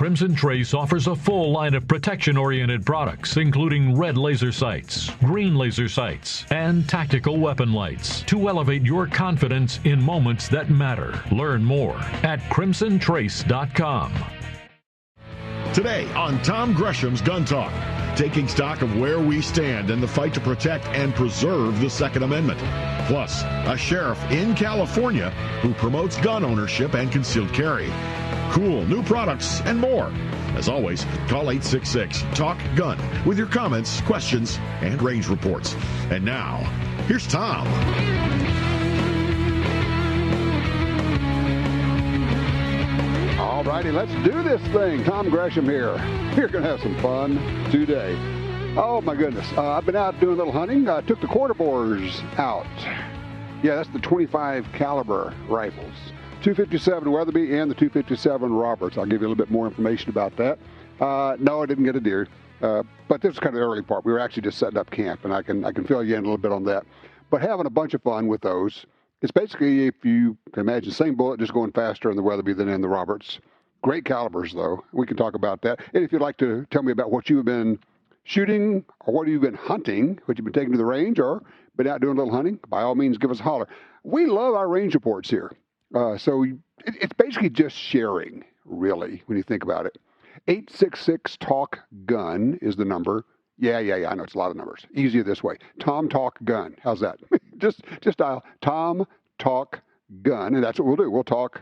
Crimson Trace offers a full line of protection-oriented products, including red laser sights, green laser sights, and tactical weapon lights to elevate your confidence in moments that matter. Learn more at crimsontrace.com. Today on Tom Gresham's Gun Talk, taking stock of where we stand in the fight to protect and preserve the Second Amendment. Plus, a sheriff in California who promotes gun ownership and concealed carry. Cool new products and more. As always, call 866-TALK-GUN with your comments, questions, and range reports. And now, here's Tom. All righty, let's do this thing. Tom Gresham here. We're going to have some fun today. Oh, my goodness. I've been out doing a little hunting. I took the quarter bores out. Yeah, that's the 25 caliber rifles. 257 Weatherby and the 257 Roberts. I'll give you a little bit more information about that. No, I didn't get a deer, but this is kind of the early part. We were actually just setting up camp, and I can fill you in a little bit on that. But having a bunch of fun with those. It's basically, if you can imagine, same bullet, just going faster in the Weatherby than in the Roberts. Great calibers, though. We can talk about that. And if you'd like to tell me about what you've been shooting or what you've been hunting, what you've been taking to the range or been out doing a little hunting, by all means, give us a holler. We love our range reports here. So it's basically just sharing, really, when you think about it. 866-TALK-GUN is the number. Yeah, I know it's a lot of numbers. Easier this way. Tom Talk Gun. How's that? just dial Tom Talk Gun, and that's what we'll do. We'll talk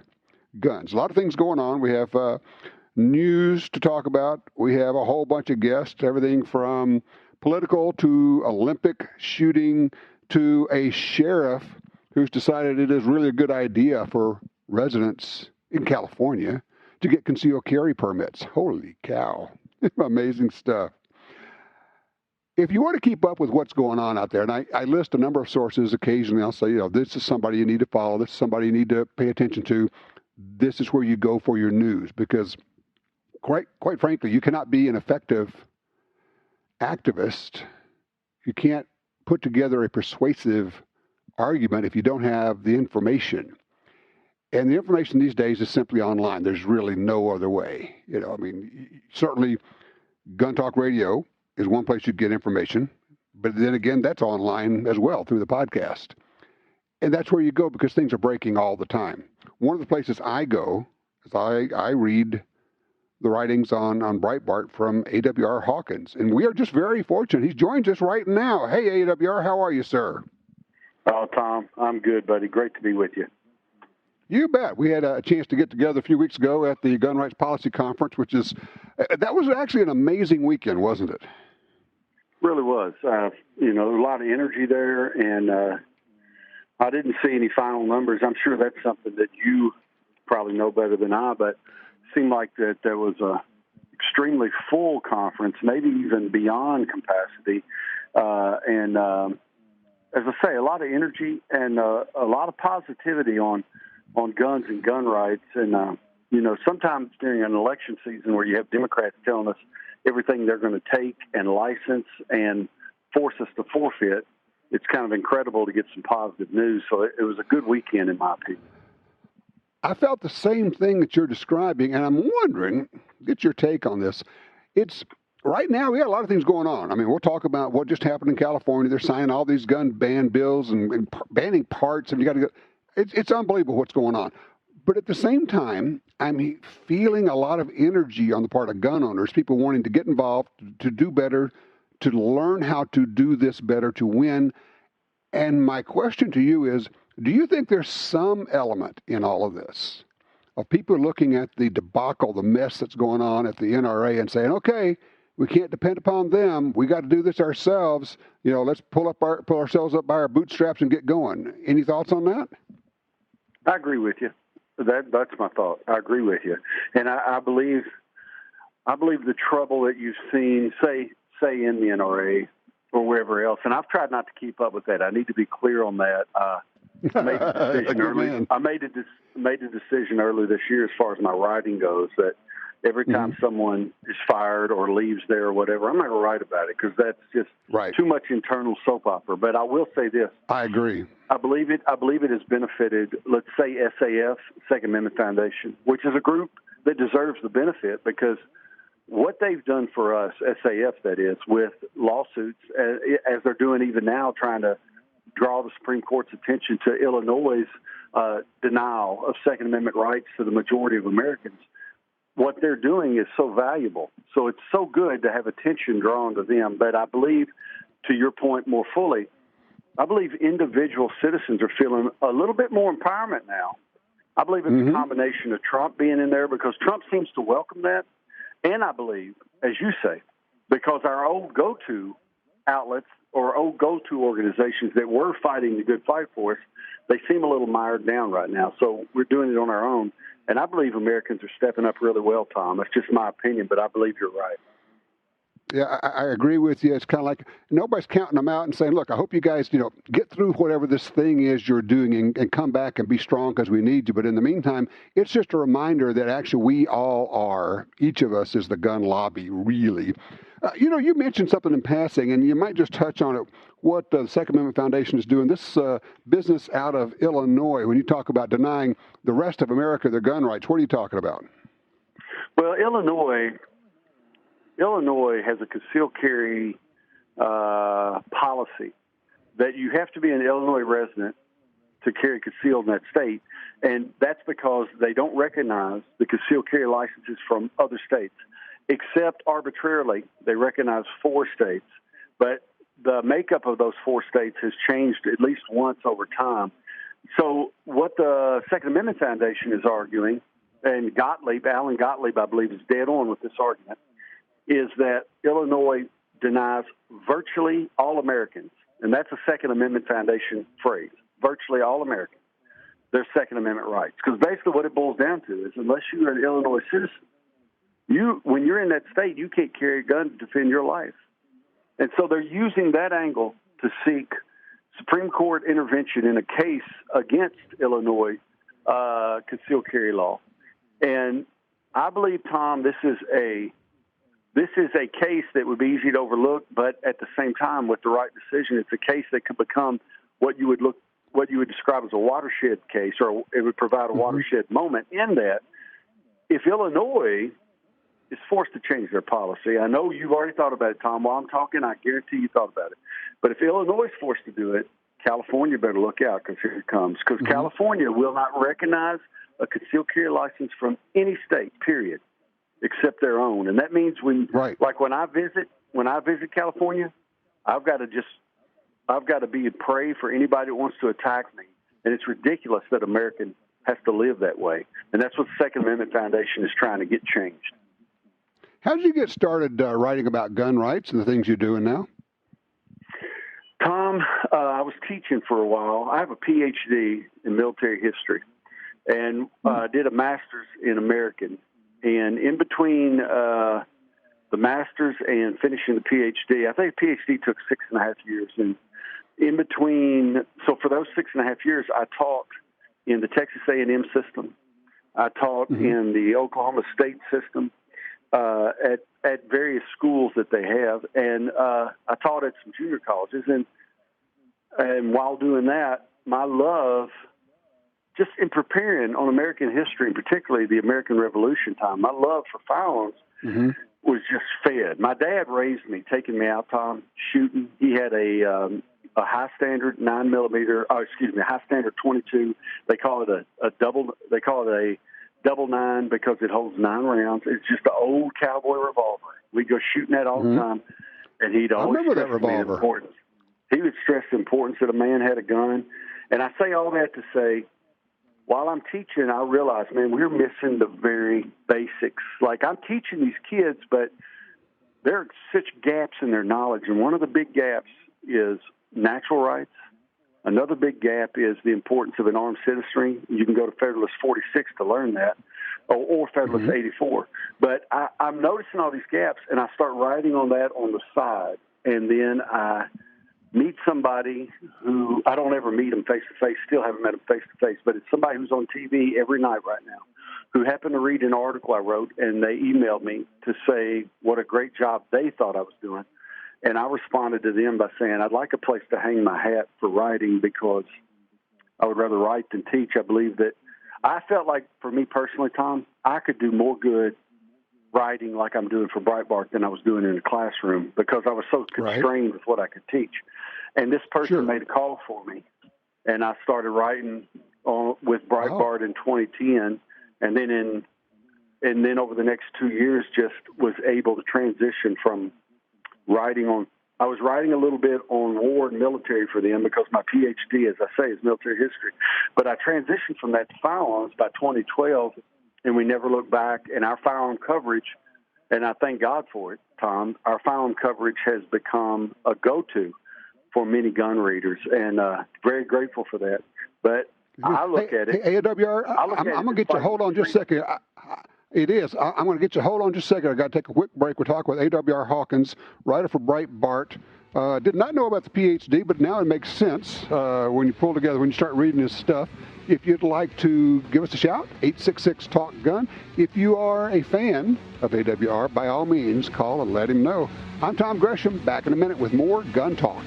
guns. A lot of things going on. We have news to talk about. We have a whole bunch of guests, everything from political to Olympic shooting to a sheriff who's decided it is really a good idea for residents in California to get concealed carry permits. Holy cow. Amazing stuff. If you want to keep up with what's going on out there, and I list a number of sources occasionally, I'll say, this is somebody you need to follow, this is somebody you need to pay attention to, this is where you go for your news, because quite frankly, you cannot be an effective activist. You can't put together a persuasive argument if you don't have the information. And the information these days is simply online. There's really no other way. Certainly Gun Talk Radio is one place you get information, but then again, that's online as well through the podcast. And that's where you go because things are breaking all the time. One of the places I go is I read the writings on Breitbart from AWR Hawkins. And we are just very fortunate. He joins us right now. Hey, AWR, how are you, sir? Oh, Tom, I'm good, buddy. Great to be with you. You bet. We had a chance to get together a few weeks ago at the Gun Rights Policy Conference, that was actually an amazing weekend, wasn't it? Really was. There was a lot of energy there, and I didn't see any final numbers. I'm sure that's something that you probably know better than I, but it seemed like that there was a extremely full conference, maybe even beyond capacity. As I say, a lot of energy and a lot of positivity on guns and gun rights. And, sometimes during an election season where you have Democrats telling us everything they're going to take and license and force us to forfeit, it's kind of incredible to get some positive news. So it was a good weekend, in my opinion. I felt the same thing that you're describing, and I'm wondering, get your take on this. Right now, we got a lot of things going on. I mean, we'll talk about what just happened in California. They're signing all these gun ban bills and banning parts, and it's unbelievable what's going on. But at the same time, I'm feeling a lot of energy on the part of gun owners, people wanting to get involved, to do better, to learn how to do this better, to win. And my question to you is, do you think there's some element in all of this of people looking at the debacle, the mess that's going on at the NRA and saying, okay, we can't depend upon them. We got to do this ourselves. Let's pull ourselves up by our bootstraps and get going. Any thoughts on that? I agree with you. That's my thought. I agree with you. And I believe the trouble that you've seen, say in the NRA or wherever else, and I've tried not to keep up with that. I need to be clear on that. I made a decision early. I made a decision early this year as far as my writing goes that every time someone is fired or leaves there or whatever, I'm not going to write about it because that's just too much internal soap opera. But I will say this. I agree. I believe it has benefited, let's say SAF, Second Amendment Foundation, which is a group that deserves the benefit, because what they've done for us, SAF that is, with lawsuits, as they're doing even now, trying to draw the Supreme Court's attention to Illinois' denial of Second Amendment rights to the majority of Americans. What they're doing is so valuable. So it's so good to have attention drawn to them. But I believe, to your point more fully, I believe individual citizens are feeling a little bit more empowerment now. I believe it's a combination of Trump being in there, because Trump seems to welcome that. And I believe, as you say, because our old go-to outlets or old go-to organizations that were fighting the good fight for us, they seem a little mired down right now. So we're doing it on our own. And I believe Americans are stepping up really well, Tom. That's just my opinion, but I believe you're right. Yeah, I agree with you. It's kind of like nobody's counting them out and saying, look, I hope you guys, get through whatever this thing is you're doing and come back and be strong because we need you. But in the meantime, it's just a reminder that actually we all are, each of us is the gun lobby, really. You mentioned something in passing, and you might just touch on it, what the Second Amendment Foundation is doing, this business out of Illinois, when you talk about denying the rest of America their gun rights. What are you talking about? Well, Illinois has a concealed carry policy that you have to be an Illinois resident to carry concealed in that state, and that's because they don't recognize the concealed carry licenses from other states, except arbitrarily. They recognize 4 states, but the makeup of those 4 states has changed at least once over time. So what the Second Amendment Foundation is arguing, and Alan Gottlieb, I believe, is dead on with this argument, is that Illinois denies virtually all Americans, and that's a Second Amendment Foundation phrase, virtually all Americans, their Second Amendment rights. Because basically what it boils down to is, unless you're an Illinois citizen, when you're in that state, you can't carry a gun to defend your life. And so they're using that angle to seek Supreme Court intervention in a case against Illinois concealed carry law. And I believe, Tom, this is a case that would be easy to overlook, but at the same time, with the right decision, it's a case that could become what you would describe as a watershed case, or it would provide a watershed moment in that if Illinois is forced to change their policy. I know you've already thought about it, Tom. While I'm talking, I guarantee you thought about it. But if Illinois is forced to do it, California better look out, because here it comes. Because California will not recognize a concealed carry license from any state, period, except their own. And that means when I visit California, I've got to be a prey for anybody that wants to attack me. And it's ridiculous that American has to live that way. And that's what the Second Amendment Foundation is trying to get changed. How did you get started writing about gun rights and the things you're doing now? Tom, I was teaching for a while. I have a PhD in military history and did a master's in American. And in between the master's and finishing the PhD, I think the PhD took 6.5 years. And in between, so for those 6.5 years, I taught in the Texas A&M system. I taught in the Oklahoma State system at various schools that they have. And I taught at some junior colleges. And while doing that, my love, just in preparing on American history, and particularly the American Revolution time, my love for firearms was just fed. My dad raised me, taking me out, Tom, shooting. He had a high standard 9mm, high standard 22. They call it a double 9 because it holds 9 rounds. It's just an old cowboy revolver. We go shooting that all the time, and he'd always stress the importance. He would stress the importance that a man had a gun. And I say all that to say, while I'm teaching, I realize, man, we're missing the very basics. Like, I'm teaching these kids, but there are such gaps in their knowledge. And one of the big gaps is natural rights. Another big gap is the importance of an armed citizenry. You can go to Federalist 46 to learn that, or Federalist 84. But I'm noticing all these gaps, and I start writing on that on the side. And then I meet somebody who I don't ever meet them face-to-face, still haven't met them face-to-face, but it's somebody who's on TV every night right now who happened to read an article I wrote, and they emailed me to say what a great job they thought I was doing. And I responded to them by saying, I'd like a place to hang my hat for writing because I would rather write than teach. I believe that I felt like, for me personally, Tom, I could do more good writing like I'm doing for Breitbart than I was doing in the classroom because I was so constrained with what I could teach. And this person made a call for me, and I started writing with Breitbart in 2010, and then over the next 2 years just was able to transition from writing on. I was writing a little bit on war and military for them because my PhD, as I say, is military history. But I transitioned from that to firearms by 2012, and we never looked back. And our firearm coverage, and I thank God for it, Tom, our firearm coverage has become a go-to for many gun readers, and very grateful for that. But I look at it. Hey, AWR, I'm going to get you. Hold on just a second. It is. I'm going to get you. Hold on just a second. I got to take a quick break. We're talking with AWR Hawkins, writer for Breitbart. Did not know about the PhD, but now it makes sense when you pull together, when you start reading this stuff. If you'd like to give us a shout, 866-TALK-GUN. If you are a fan of AWR, by all means, call and let him know. I'm Tom Gresham, back in a minute with more Gun Talk.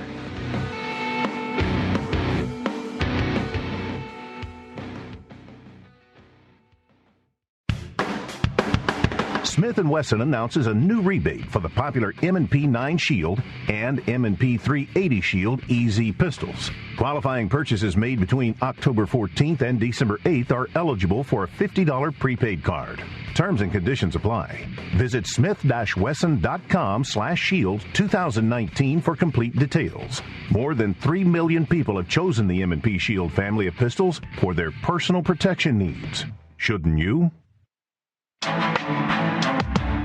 Smith & Wesson announces a new rebate for the popular M&P 9 Shield and M&P 380 Shield EZ pistols. Qualifying purchases made between October 14th and December 8th are eligible for a $50 prepaid card. Terms and conditions apply. Visit smith-wesson.com/shield 2019 for complete details. More than 3 million people have chosen the M&P Shield family of pistols for their personal protection needs. Shouldn't you?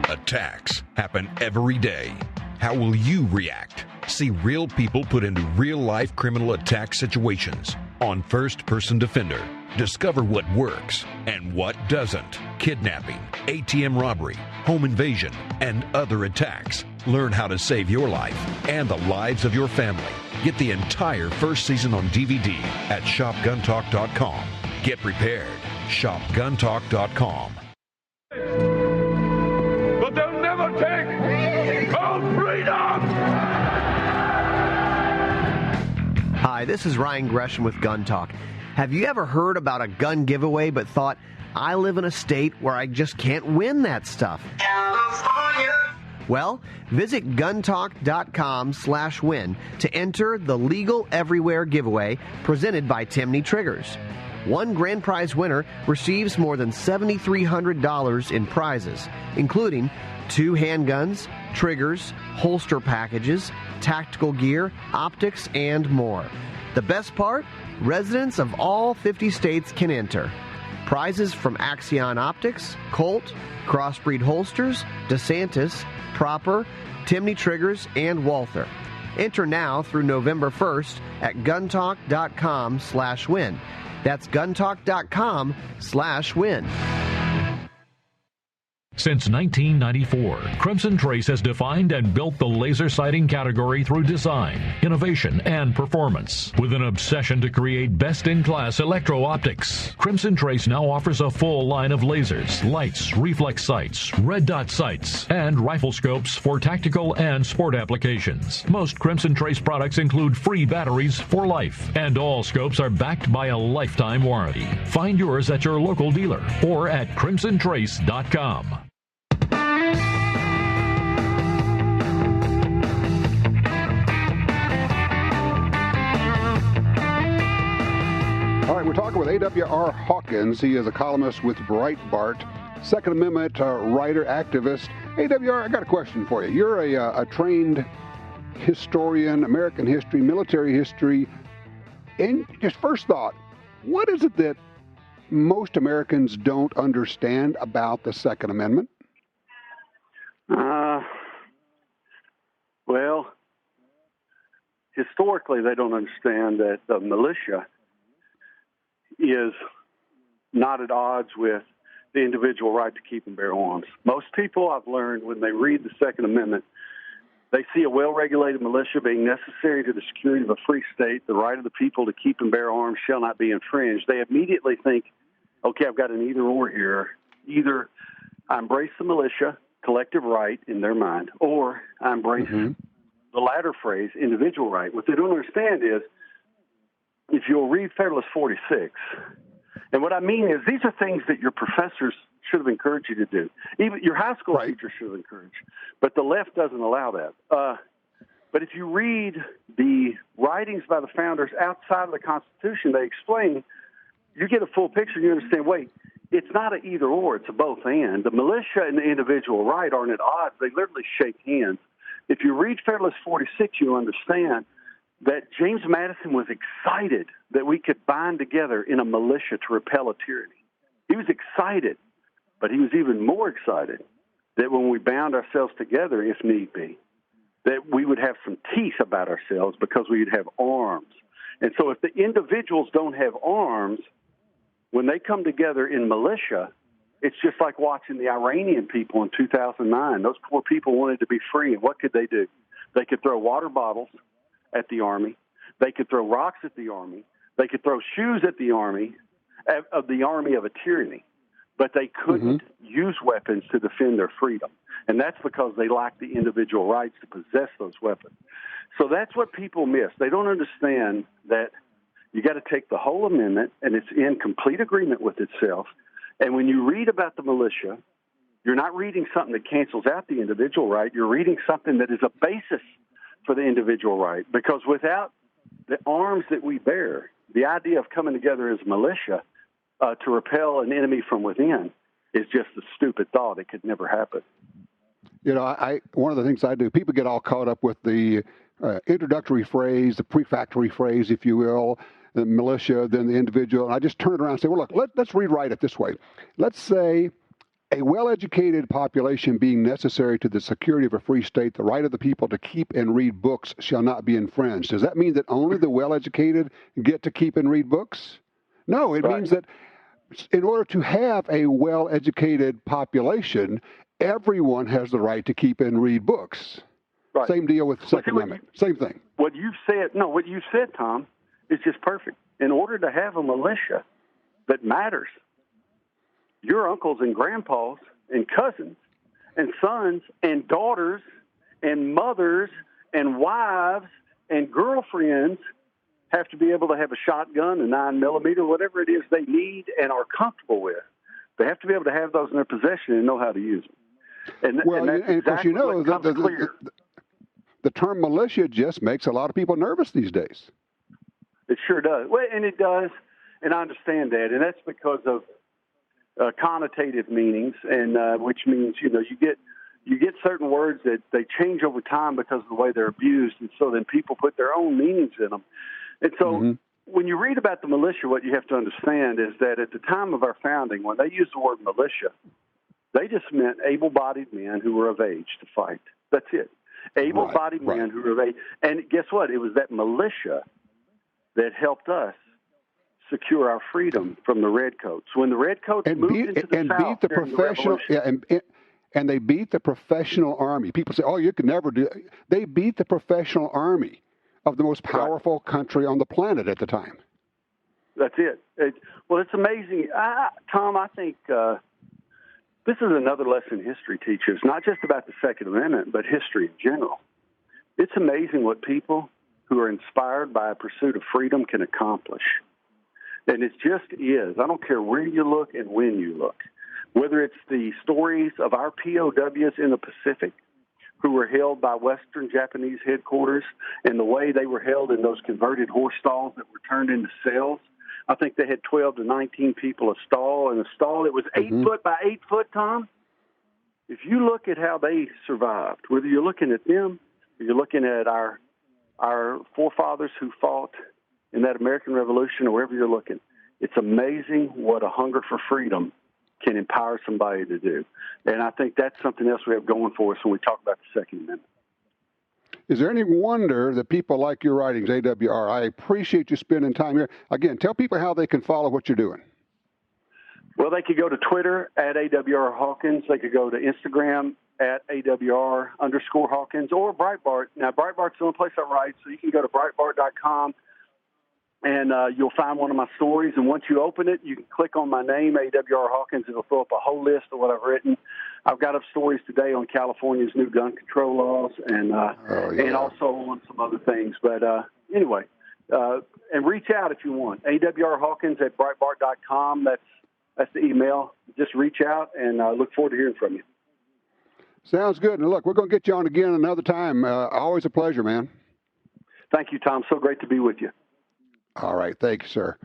Attacks happen every day. How will you react? See real people put into real-life criminal attack situations on First Person Defender. Discover what works and what doesn't. Kidnapping, ATM robbery, home invasion, and other attacks. Learn how to save your life and the lives of your family. Get the entire first season on DVD at shopguntalk.com. Get prepared. shopguntalk.com. But they'll never take our freedom! Hi, this is Ryan Gresham with Gun Talk. Have you ever heard about a gun giveaway but thought, I live in a state where I just can't win that stuff? California. Well, visit guntalk.com/win to enter the Legal Everywhere giveaway presented by Timney Triggers. One grand prize winner receives more than $7,300 in prizes, including 2 handguns, triggers, holster packages, tactical gear, optics, and more. The best part? Residents of all 50 states can enter. Prizes from Axion Optics, Colt, Crossbreed Holsters, DeSantis, Proper, Timney Triggers, and Walther. Enter now through November 1st at guntalk.com/win. That's guntalk.com/win. Since 1994, Crimson Trace has defined and built the laser sighting category through design, innovation, and performance. With an obsession to create best-in-class electro-optics, Crimson Trace now offers a full line of lasers, lights, reflex sights, red dot sights, and rifle scopes for tactical and sport applications. Most Crimson Trace products include free batteries for life, and all scopes are backed by a lifetime warranty. Find yours at your local dealer or at crimsontrace.com. All right, we're talking with AWR Hawkins. He is a columnist with Breitbart, Second Amendment writer, activist. AWR, I got a question for you. You're a trained historian, American history, military history. And just first thought, what is it that most Americans don't understand about the Second Amendment? Well, historically, they don't understand that the militia is not at odds with the individual right to keep and bear arms. Most people, I've learned, when they read the Second Amendment, they see a well-regulated militia being necessary to the security of a free state. The right of the people to keep and bear arms shall not be infringed. They immediately think, okay, I've got an either-or here. Either I embrace the militia, collective right in their mind, or I embrace the latter phrase, individual right. What they don't understand is, if you'll read Federalist 46, And what I mean is these are things that your professors should have encouraged you to do. Even your high school teacher should have encouraged. But the left doesn't allow that. But if you read the writings by the founders outside of the Constitution, they explain, you get a full picture and you understand, wait, it's not an either or, it's a both and. The militia and the individual right aren't at odds. They literally shake hands. If you read Federalist 46, you'll understand that James Madison was excited that we could bind together in a militia to repel a tyranny. He was excited, but he was even more excited that when we bound ourselves together, if need be, that we would have some teeth about ourselves because we would have arms. And so if the individuals don't have arms, when they come together in militia, it's just like watching the Iranian people in 2009. Those poor people wanted to be free, and what could they do? They could throw water bottles at the army. They could throw rocks at the army. They could throw shoes at the army of a tyranny. But they couldn't use weapons to defend their freedom. And that's because they lack the individual rights to possess those weapons. So that's what people miss. They don't understand that you got to take the whole amendment, and it's in complete agreement with itself. And when you read about the militia, you're not reading something that cancels out the individual right. You're reading something that is a basis for the individual right. Because without the arms that we bear, the idea of coming together as militia to repel an enemy from within is just a stupid thought. It could never happen. You know, one of the things I do, people get all caught up with the introductory phrase, the prefatory phrase, if you will, the militia, then the individual. And I just turn it around and say, well, look, let's rewrite it this way. Let's say a well-educated population being necessary to the security of a free state, the right of the people to keep and read books shall not be infringed. Does that mean that only the well-educated get to keep and read books? No, it means that in order to have a well-educated population, everyone has the right to keep and read books. Right. Same deal with the Second Amendment. Same thing. What you said, Tom, is just perfect. In order to have a militia that matters, your uncles and grandpas and cousins and sons and daughters and mothers and wives and girlfriends have to be able to have a shotgun, a 9mm, whatever it is they need and are comfortable with. They have to be able to have those in their possession and know how to use them. And of course, you know, the term militia just makes a lot of people nervous these days. It sure does. Well, and it does, and I understand that, and that's because of connotative meanings, and which means, you get certain words that they change over time because of the way they're abused, and so then people put their own meanings in them. And so when you read about the militia, what you have to understand is that at the time of our founding, when they used the word militia, they just meant able-bodied men who were of age to fight. That's it. Able-bodied men who were of age. And guess what? It was that militia that helped us secure our freedom from the redcoats. When the redcoats moved into the South, beat the professional, and they beat the professional army. People say, "Oh, you can never do." They beat the professional army of the most powerful country on the planet at the time. That's it. It's amazing, Tom. I think this is another lesson history teaches, not just about the Second Amendment, but history in general. It's amazing what people who are inspired by a pursuit of freedom can accomplish. And it just is. I don't care where you look and when you look. Whether it's the stories of our POWs in the Pacific who were held by Western Japanese headquarters and the way they were held in those converted horse stalls that were turned into cells. I think they had 12 to 19 people a stall, and a stall that was 8 foot by 8 foot, Tom. If you look at how they survived, whether you're looking at them or you're looking at our forefathers who fought in that American Revolution or wherever you're looking, it's amazing what a hunger for freedom can empower somebody to do. And I think that's something else we have going for us when we talk about the Second Amendment. Is there any wonder that people like your writings, AWR? I appreciate you spending time here. Again, tell people how they can follow what you're doing. Well, they could go to Twitter at AWR Hawkins. They could go to Instagram at AWR_Hawkins or Breitbart. Now, Breitbart's the only place I write, so you can go to Breitbart.com. And you'll find one of my stories. And once you open it, you can click on my name, AWR Hawkins. It'll throw up a whole list of what I've written. I've got up stories today on California's new gun control laws and also on some other things. But anyway, And reach out if you want. AWR Hawkins at Breitbart.com. That's the email. Just reach out, and I look forward to hearing from you. Sounds good. And look, we're going to get you on again another time. Always a pleasure, man. Thank you, Tom. So great to be with you. All right. Thank you, sir.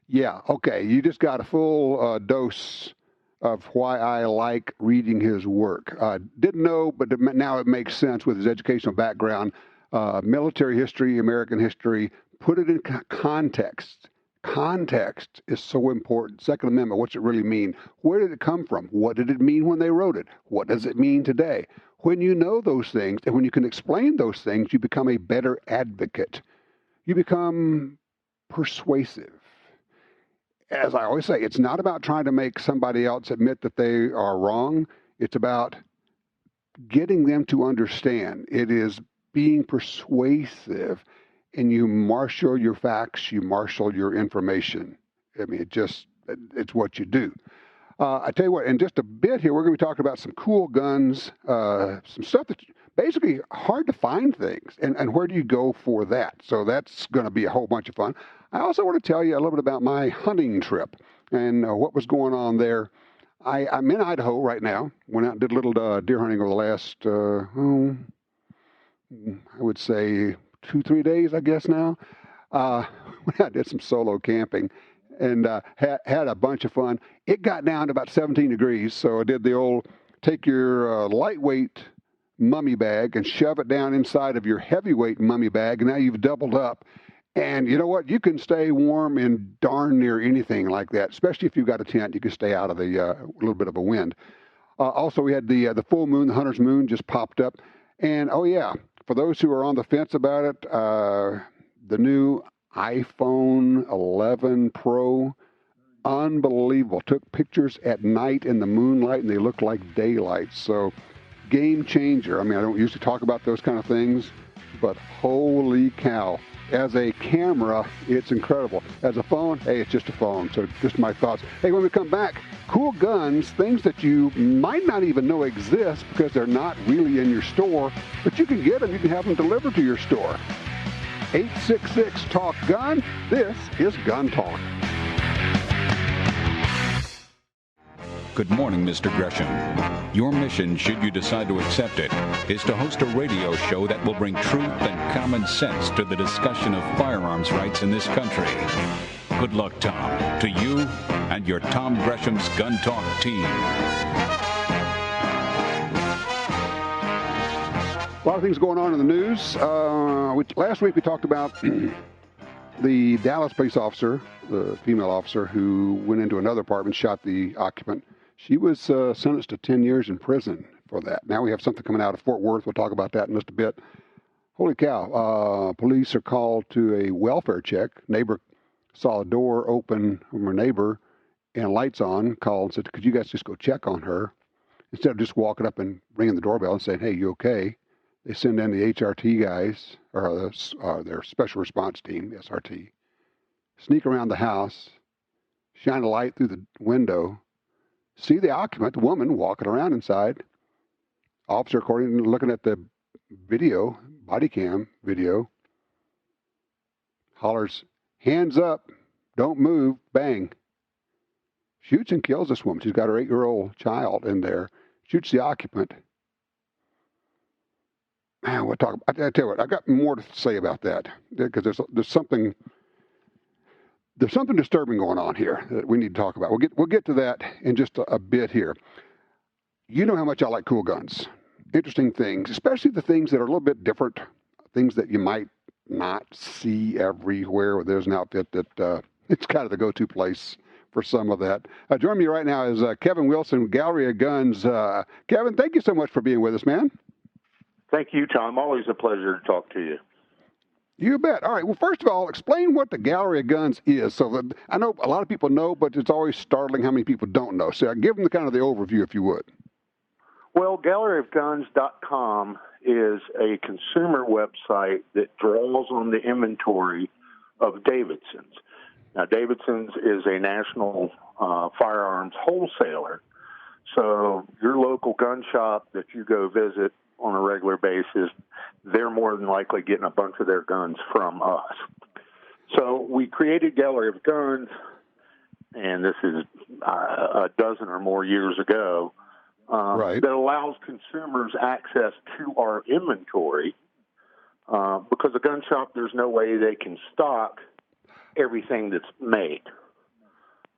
Yeah. Okay. You just got a full dose of why I like reading his work. Didn't know, but now it makes sense with his educational background. Military history, American history, put it in context. Context is so important. Second Amendment, what's it really mean? Where did it come from? What did it mean when they wrote it? What does it mean today? When you know those things and when you can explain those things, you become a better advocate. You become persuasive. As I always say, it's not about trying to make somebody else admit that they are wrong. It's about getting them to understand. It is being persuasive. And you marshal your facts, you marshal your information. I mean, it's what you do. I tell you what, in just a bit here, we're going to be talking about some cool guns, some stuff that basically hard to find things. And where do you go for that? So that's going to be a whole bunch of fun. I also want to tell you a little bit about my hunting trip and what was going on there. I'm in Idaho right now. Went out and did a little deer hunting over the last, I would say, 2-3 days, I guess now. I did some solo camping and had a bunch of fun. It got down to about 17 degrees, so I did the old take your lightweight mummy bag and shove it down inside of your heavyweight mummy bag, and now you've doubled up. And you know what? You can stay warm in darn near anything like that, especially if you've got a tent. You can stay out of the little bit of a wind. Also, we had the full moon, the hunter's moon, just popped up. And, oh, yeah, for those who are on the fence about it, the new iPhone 11 Pro, unbelievable. Took pictures at night in the moonlight, and they look like daylight. So, game changer. I mean, I don't usually talk about those kind of things, but holy cow. As a camera, it's incredible. As a phone, hey, it's just a phone. So just my thoughts. Hey, when we come back, cool guns, things that you might not even know exist because they're not really in your store, but you can get them. You can have them delivered to your store. 866-TALK-GUN. This is Gun Talk. Good morning, Mr. Gresham. Your mission, should you decide to accept it, is to host a radio show that will bring truth and common sense to the discussion of firearms rights in this country. Good luck, Tom, to you and your Tom Gresham's Gun Talk team. A lot of things going on in the news. Last week we talked about the Dallas police officer, the female officer who went into another apartment, shot the occupant. She was sentenced to 10 years in prison for that. Now we have something coming out of Fort Worth. We'll talk about that in just a bit. Holy cow. Police are called to a welfare check. Neighbor saw a door open from her neighbor and lights on, called and said, could you guys just go check on her? Instead of just walking up and ringing the doorbell and saying, hey, you okay? They send in the HRT guys, or their special response team, SRT, sneak around the house, shine a light through the window, see the occupant, the woman, walking around inside. Officer, according to looking at the video, body cam video, hollers, hands up, don't move, bang. Shoots and kills this woman. She's got her 8-year-old child in there. Shoots the occupant. Man, I tell you what, I got more to say about that because there's something disturbing going on here that we need to talk about. We'll get to that in just a bit here. You know how much I like cool guns, interesting things, especially the things that are a little bit different, things that you might not see everywhere. Where there's an outfit that it's kind of the go-to place for some of that. Joining me right now is Kevin Wilson, Gallery of Guns. Kevin, thank you so much for being with us, man. Thank you, Tom. Always a pleasure to talk to you. You bet. All right. Well, first of all, explain what the Gallery of Guns is. So that, I know a lot of people know, but it's always startling how many people don't know. So give them kind of the overview, if you would. Well, galleryofguns.com is a consumer website that draws on the inventory of Davidson's. Now, Davidson's is a national firearms wholesaler. So your local gun shop that you go visit on a regular basis, they're more than likely getting a bunch of their guns from us. So we created Gallery of Guns, and this is a dozen or more years ago, that allows consumers access to our inventory because a gun shop, there's no way they can stock everything that's made,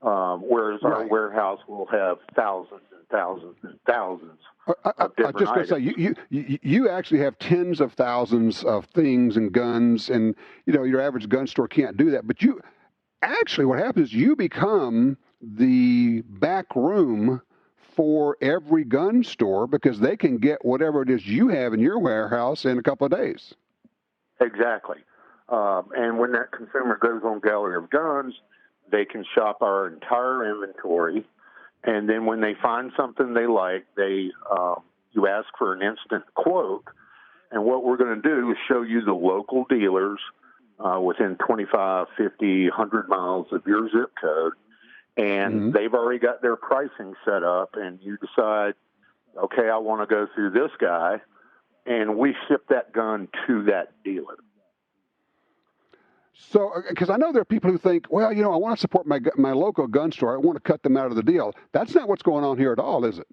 whereas our warehouse will have thousands and thousands and thousands of different items. I was just going to say, you actually have tens of thousands of things and guns, and, your average gun store can't do that. But actually, what happens is you become the back room for every gun store because they can get whatever it is you have in your warehouse in a couple of days. Exactly. And when that consumer goes on Gallery of Guns, they can shop our entire inventory. And then when they find something they like, you ask for an instant quote. And what we're going to do is show you the local dealers within 25, 50, 100 miles of your zip code. And they've already got their pricing set up, and you decide, okay, I want to go through this guy, and we ship that gun to that dealer. So, because I know there are people who think, well, I want to support my local gun store. I want to cut them out of the deal. That's not what's going on here at all, is it?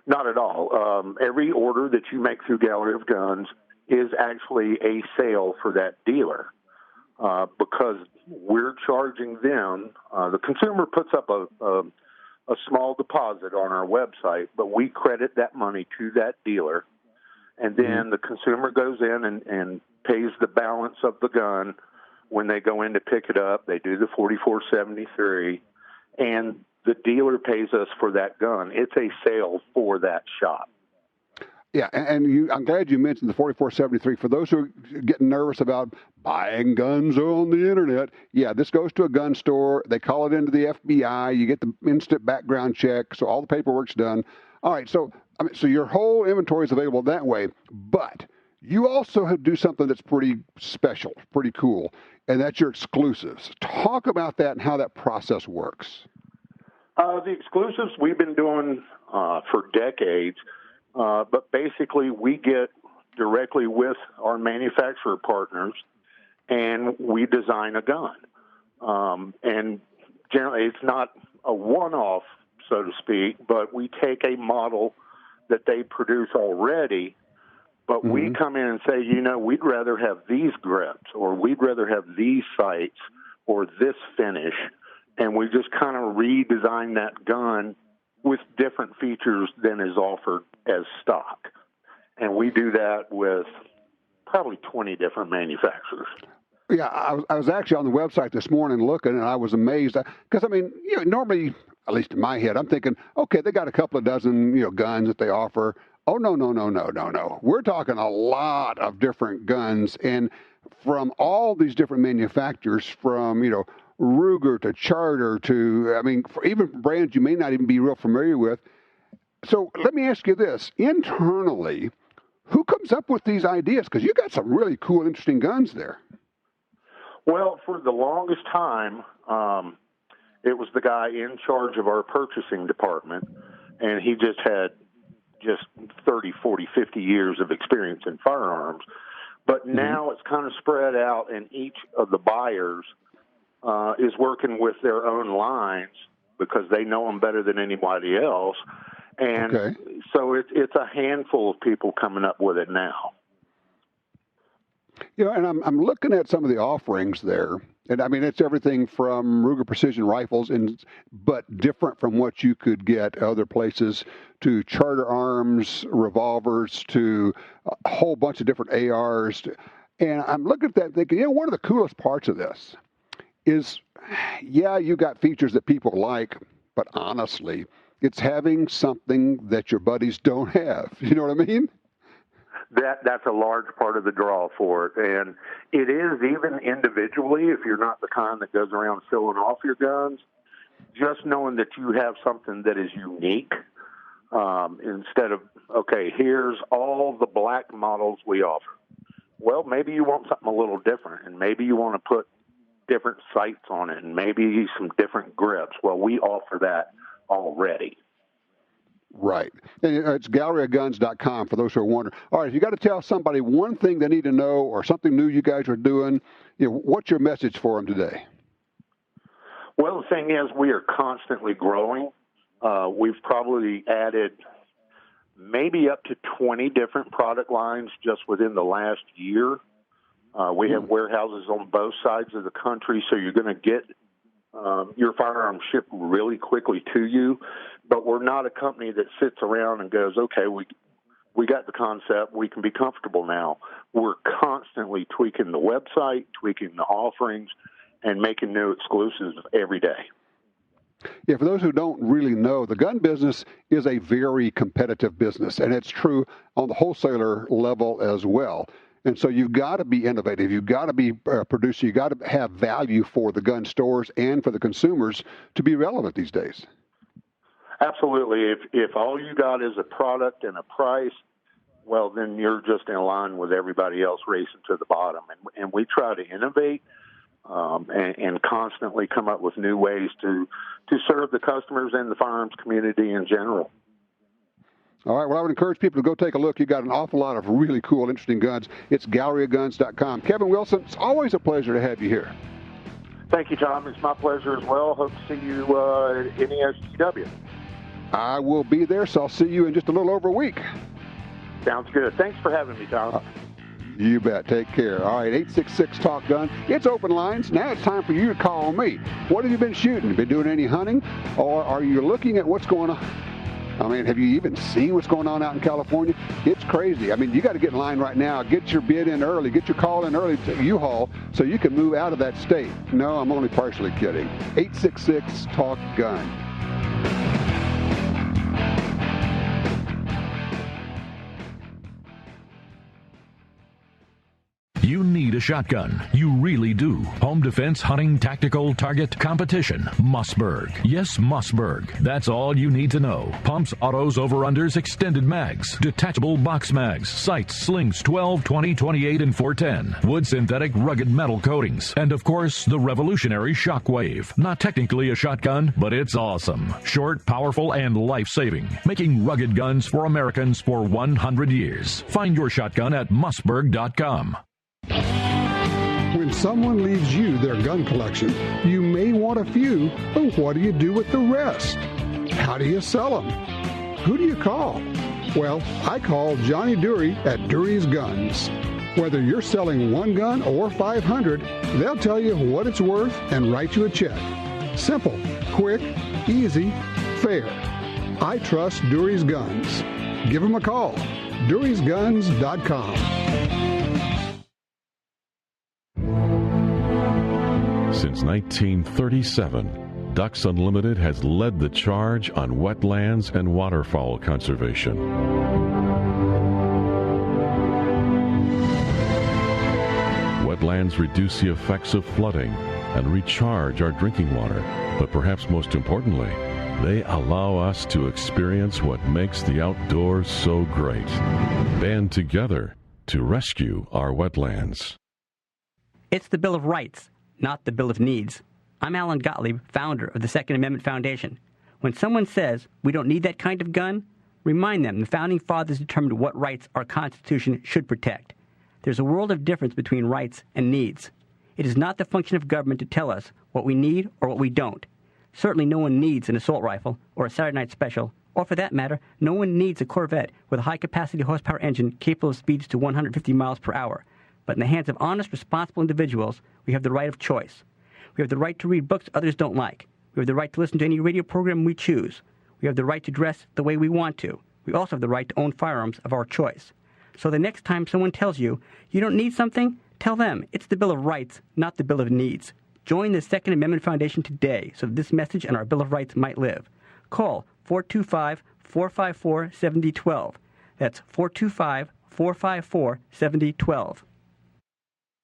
Not at all. Every order that you make through Gallery of Guns is actually a sale for that dealer. Because we're charging them. The consumer puts up a small deposit on our website, but we credit that money to that dealer, and then the consumer goes in and pays the balance of the gun when they go in to pick it up. They do the $44.73, and the dealer pays us for that gun. It's a sale for that shop. Yeah, and I'm glad you mentioned the $44.73. For those who are getting nervous about buying guns on the internet, yeah, this goes to a gun store. They call it into the FBI. You get the instant background check, so all the paperwork's done. All right, so your whole inventory is available that way, but you also do something that's pretty special, pretty cool, and that's your exclusives. Talk about that and how that process works. The exclusives we've been doing for decades. But basically, we get directly with our manufacturer partners, and we design a gun. And generally, it's not a one-off, so to speak, but we take a model that they produce already, but we come in and say, we'd rather have these grips, or we'd rather have these sights, or this finish, and we just kind of redesign that gun with different features than is offered as stock. And we do that with probably 20 different manufacturers. Yeah, I was actually on the website this morning looking, and I was amazed. Because, normally, at least in my head, I'm thinking, okay, they got a couple of dozen, guns that they offer. Oh, no. We're talking a lot of different guns. And from all these different manufacturers, from, Ruger to Charter to, for even brands you may not even be real familiar with. So let me ask you this. Internally, who comes up with these ideas? Because you got some really cool, interesting guns there. Well, for the longest time, it was the guy in charge of our purchasing department, and he just had 30, 40, 50 years of experience in firearms. But now it's kind of spread out, and each of the buyers is working with their own lines because they know them better than anybody else. And so it's a handful of people coming up with it now. And I'm looking at some of the offerings there. And it's everything from Ruger precision rifles, but different from what you could get other places, to Charter arms, revolvers, to a whole bunch of different ARs. And I'm looking at that thinking, one of the coolest parts of this is, you got features that people like, but honestly, it's having something that your buddies don't have. You know what I mean? That's a large part of the draw for it. And it is, even individually, if you're not the kind that goes around showing off your guns, just knowing that you have something that is unique, instead of, okay, here's all the black models we offer. Well, maybe you want something a little different, and maybe you want to put different sights on it, and maybe some different grips. Well, we offer that already. Right. And it's galleryofguns.com for those who are wondering. All right, if you got to tell somebody one thing they need to know or something new you guys are doing, what's your message for them today? Well, the thing is, we are constantly growing. We've probably added maybe up to 20 different product lines just within the last year. We have warehouses on both sides of the country, so you're going to get your firearm shipped really quickly to you. But we're not a company that sits around and goes, okay, we got the concept, we can be comfortable now. We're constantly tweaking the website, tweaking the offerings, and making new exclusives every day. Yeah, for those who don't really know, the gun business is a very competitive business, and it's true on the wholesaler level as well. And so you've got to be innovative. You've got to be producing. You've got to have value for the gun stores and for the consumers to be relevant these days. Absolutely. If all you got is a product and a price, well, then you're just in line with everybody else racing to the bottom. And we try to innovate and constantly come up with new ways to serve the customers and the firearms community in general. All right, well, I would encourage people to go take a look. You got an awful lot of really cool, interesting guns. It's galleryofguns.com. Kevin Wilson, it's always a pleasure to have you here. Thank you, Tom. It's my pleasure as well. Hope to see you at NESGW. I will be there, so I'll see you in just a little over a week. Sounds good. Thanks for having me, Tom. You bet. Take care. All right, 866-TALK-GUN. It's open lines. Now it's time for you to call me. What have you been shooting? Been doing any hunting? Or are you looking at what's going on? I mean, have you even seen what's going on out in California? It's crazy. I mean, you got to get in line right now. Get your bid in early. Get your call in early to U-Haul so you can move out of that state. No, I'm only partially kidding. 866-TALK-GUN. You need a shotgun. You really do. Home defense, hunting, tactical, target, competition. Mossberg. Yes, Mossberg. That's all you need to know. Pumps, autos, over-unders, extended mags, detachable box mags, sights, slings, 12, 20, 28, and 410. Wood synthetic, rugged metal coatings. And of course, the revolutionary Shockwave. Not technically a shotgun, but it's awesome. Short, powerful, and life-saving. Making rugged guns for Americans for 100 years. Find your shotgun at Mossberg.com. When someone leaves you their gun collection, you may want a few, but what do you do with the rest? How do you sell them? Who do you call? Well, I call Johnny Dury at Dury's Guns. Whether you're selling one gun or 500, they'll tell you what it's worth and write you a check. Simple, quick, easy, fair. I trust Dury's Guns. Give them a call. Dury'sGuns.com. Since 1937, Ducks Unlimited has led the charge on wetlands and waterfowl conservation. Wetlands reduce the effects of flooding and recharge our drinking water, but perhaps most importantly, they allow us to experience what makes the outdoors so great. Band together to rescue our wetlands. It's the Bill of Rights, not the Bill of Needs. I'm Alan Gottlieb, founder of the Second Amendment Foundation. When someone says we don't need that kind of gun, remind them the Founding Fathers determined what rights our Constitution should protect. There's a world of difference between rights and needs. It is not the function of government to tell us what we need or what we don't. Certainly no one needs an assault rifle or a Saturday Night Special, or for that matter, no one needs a Corvette with a high-capacity horsepower engine capable of speeds to 150 miles per hour. But in the hands of honest, responsible individuals, we have the right of choice. We have the right to read books others don't like. We have the right to listen to any radio program we choose. We have the right to dress the way we want to. We also have the right to own firearms of our choice. So the next time someone tells you you don't need something, tell them it's the Bill of Rights, not the Bill of Needs. Join the Second Amendment Foundation today so that this message and our Bill of Rights might live. Call 425-454-7012. That's 425-454-7012.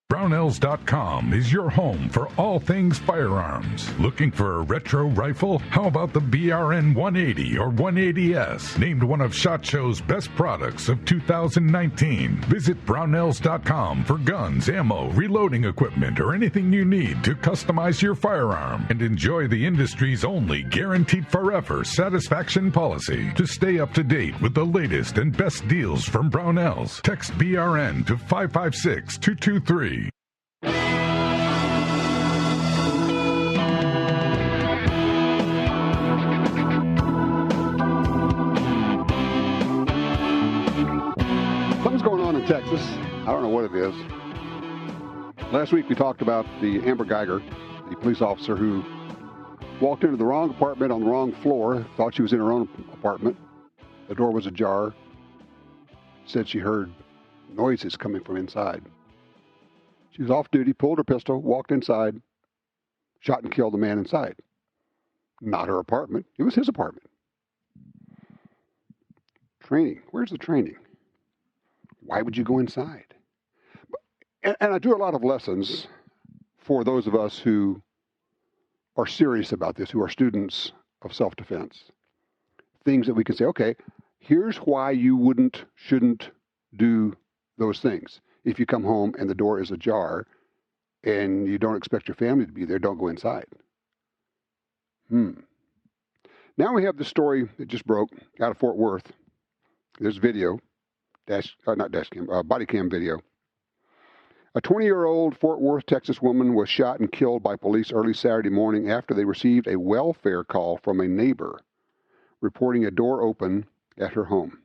Brownells.com is your home for all things firearms. Looking for a retro rifle? How about the BRN 180 or 180S? Named one of SHOT Show's best products of 2019. Visit Brownells.com for guns, ammo, reloading equipment, or anything you need to customize your firearm. And enjoy the industry's only guaranteed forever satisfaction policy. To stay up to date with the latest and best deals from Brownells, text BRN to 556-223. Something's going on in Texas. I don't know what it is. Last week we talked about the Amber Geiger, the police officer who walked into the wrong apartment on the wrong floor, thought she was in her own apartment. The door was ajar. Said she heard noises coming from inside. She was off duty, pulled her pistol, walked inside, shot and killed the man inside. Not her apartment. It was his apartment. Training. Where's the training? Why would you go inside? And I do a lot of lessons for those of us who are serious about this, who are students of self-defense. Things that we can say, okay, here's why you shouldn't do those things. If you come home and the door is ajar and you don't expect your family to be there, don't go inside. Now we have the story that just broke out of Fort Worth. There's video, body cam video. A 20-year-old Fort Worth, Texas woman was shot and killed by police early Saturday morning after they received a welfare call from a neighbor reporting a door open at her home.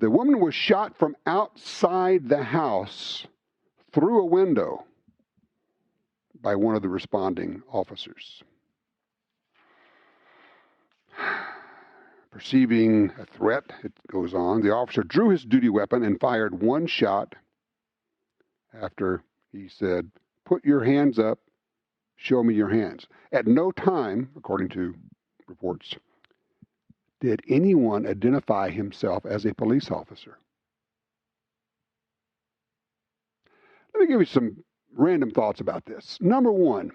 The woman was shot from outside the house through a window by one of the responding officers. Perceiving a threat, it goes on, the officer drew his duty weapon and fired one shot after he said, "Put your hands up, show me your hands." At no time, according to reports, did anyone identify himself as a police officer. Let me give you some random thoughts about this. Number one,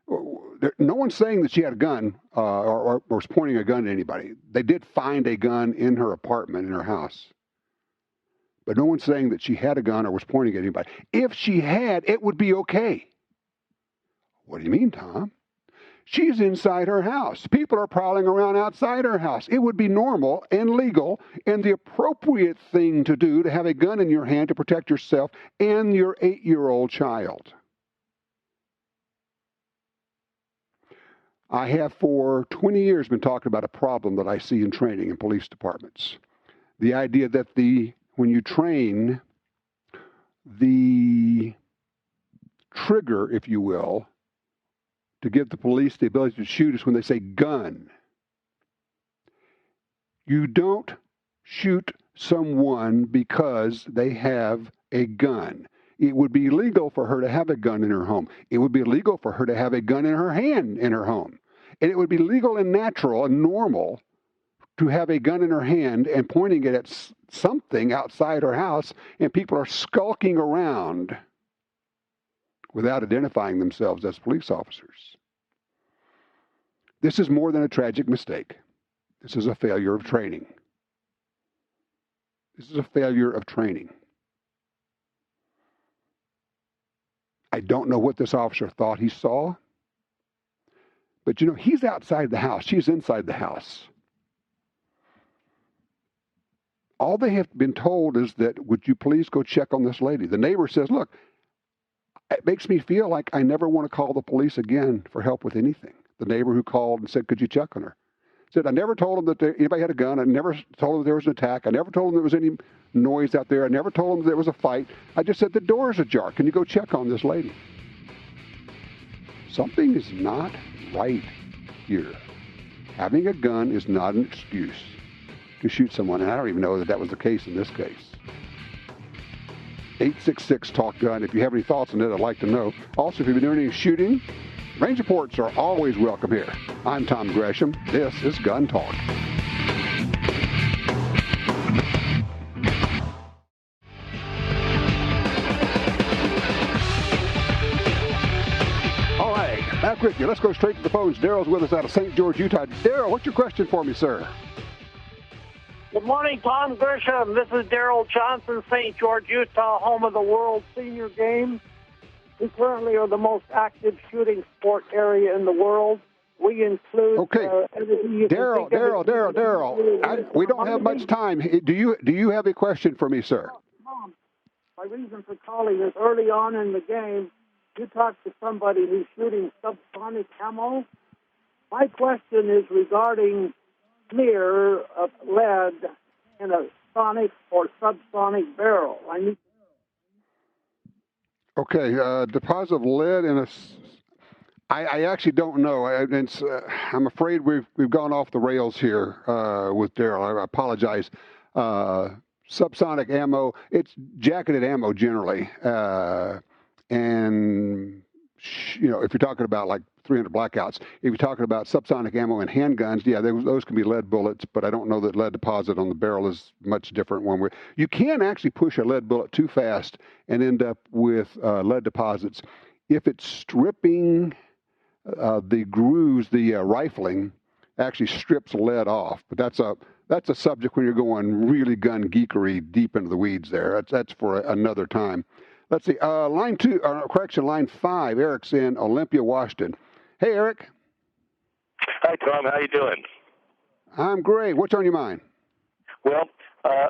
no one's saying that she had a gun or was pointing a gun at anybody. They did find a gun in her apartment, in her house. But no one's saying that she had a gun or was pointing at anybody. If she had, it would be okay. What do you mean, Tom? She's inside her house. People are prowling around outside her house. It would be normal and legal and the appropriate thing to do to have a gun in your hand to protect yourself and your 8-year-old child. I have for 20 years been talking about a problem that I see in training in police departments. The idea that when you train, the trigger, if you will, to give the police the ability to shoot is when they say gun. You don't shoot someone because they have a gun. It would be illegal for her to have a gun in her home. It would be illegal for her to have a gun in her hand in her home. And it would be legal and natural and normal to have a gun in her hand and pointing it at something outside her house, and people are skulking around without identifying themselves as police officers. This is more than a tragic mistake. This is a failure of training. This is a failure of training. I don't know what this officer thought he saw, but he's outside the house. She's inside the house. All they have been told is that, would you please go check on this lady? The neighbor says, look, it makes me feel like I never want to call the police again for help with anything. The neighbor who called and said, could you check on her? Said, I never told them that anybody had a gun. I never told them there was an attack. I never told them there was any noise out there. I never told them there was a fight. I just said, the door is ajar. Can you go check on this lady? Something is not right here. Having a gun is not an excuse to shoot someone, and I don't even know that was the case in this case. 866-TALK-GUN. If you have any thoughts on it, I'd like to know. Also, if you've been doing any shooting, range reports are always welcome here. I'm Tom Gresham. This is Gun Talk. with you. Let's go straight to the phones. Daryl's with us out of St. George, Utah. Daryl, what's your question for me, sir? Good morning, Tom Grisham. This is Daryl Johnson, St. George, Utah, home of the World Senior Games. We currently are the most active shooting sport area in the world. We include... Okay. Daryl. We don't have much time. Do you have a question for me, sir? Tom, my reason for calling is early on in the game, you talked to somebody who's shooting subsonic ammo. My question is regarding smear of lead in a sonic or subsonic barrel. Okay, deposit of lead in a... I actually don't know. I'm afraid we've gone off the rails here with Daryl. I apologize. Subsonic ammo, it's jacketed ammo generally. And, if you're talking about like 300 blackouts, if you're talking about subsonic ammo and handguns, yeah, those can be lead bullets, but I don't know that lead deposit on the barrel is much different one way. You can actually push a lead bullet too fast and end up with lead deposits. If it's stripping the grooves, the rifling actually strips lead off, but that's a subject when you're going really gun geekery deep into the weeds there. That's for another time. Let's see, line 5, Eric's in Olympia, Washington. Hey, Eric. Hi, Tom. How you doing? I'm great. What's on your mind? Well,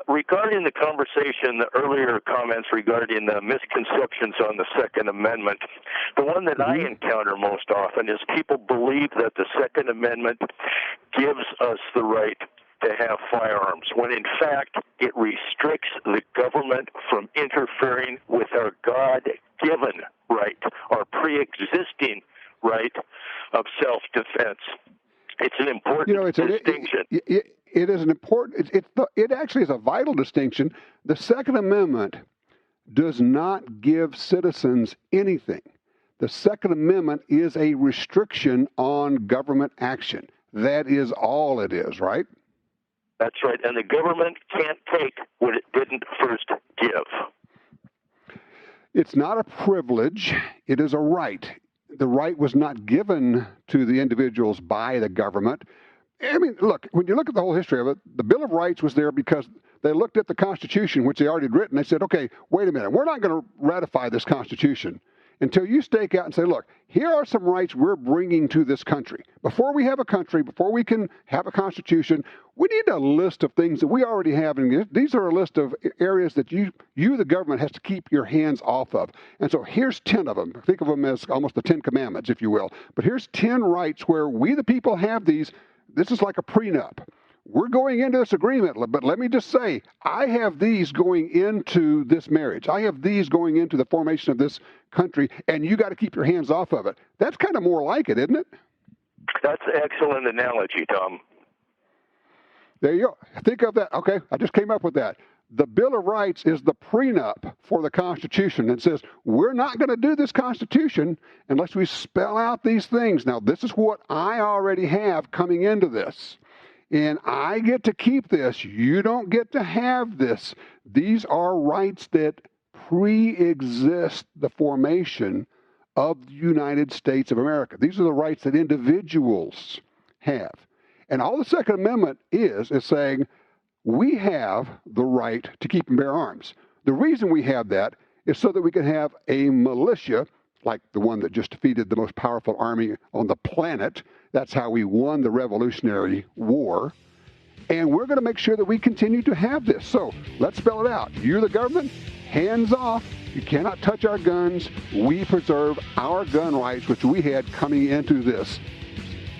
regarding the conversation, the earlier comments regarding the misconceptions on the Second Amendment, the one that I encounter most often is people believe that the Second Amendment gives us the right to have firearms, when in fact it restricts the government from interfering with our God-given right, our pre-existing right of self-defense. It's an important distinction. It is an important. It actually is a vital distinction. The Second Amendment does not give citizens anything. The Second Amendment is a restriction on government action. That is all it is, right? That's right. And the government can't take what it didn't first give. It's not a privilege. It is a right. The right was not given to the individuals by the government. I mean, look, when you look at the whole history of it, the Bill of Rights was there because they looked at the Constitution, which they already had written. They said, okay, wait a minute. We're not going to ratify this Constitution until you stake out and say, look, here are some rights we're bringing to this country. Before we have a country, before we can have a Constitution, we need a list of things that we already have. And these are a list of areas that you, the government, has to keep your hands off of. And so here's 10 of them. Think of them as almost the 10 Commandments, if you will. But here's 10 rights where we, the people, have these. This is like a prenup. We're going into this agreement, but let me just say, I have these going into this marriage. I have these going into the formation of this country, and you got to keep your hands off of it. That's kind of more like it, isn't it? That's an excellent analogy, Tom. There you go. Think of that. Okay, I just came up with that. The Bill of Rights is the prenup for the Constitution. It says, we're not going to do this Constitution unless we spell out these things. Now, this is what I already have coming into this. And I get to keep this. You don't get to have this. These are rights that pre-exist the formation of the United States of America. These are the rights that individuals have. And all the Second Amendment is saying we have the right to keep and bear arms. The reason we have that is so that we can have a militia like the one that just defeated the most powerful army on the planet. That's how we won the Revolutionary War. And we're going to make sure that we continue to have this. So let's spell it out. You're the government, hands off. You cannot touch our guns. We preserve our gun rights, which we had coming into this.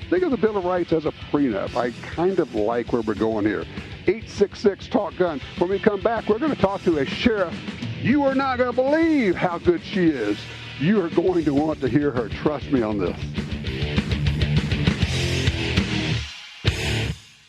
Think of the Bill of Rights as a prenup. I kind of like where we're going here. 866-TALK-GUN. When we come back, we're going to talk to a sheriff. You are not going to believe how good she is. You are going to want to hear her. Trust me on this.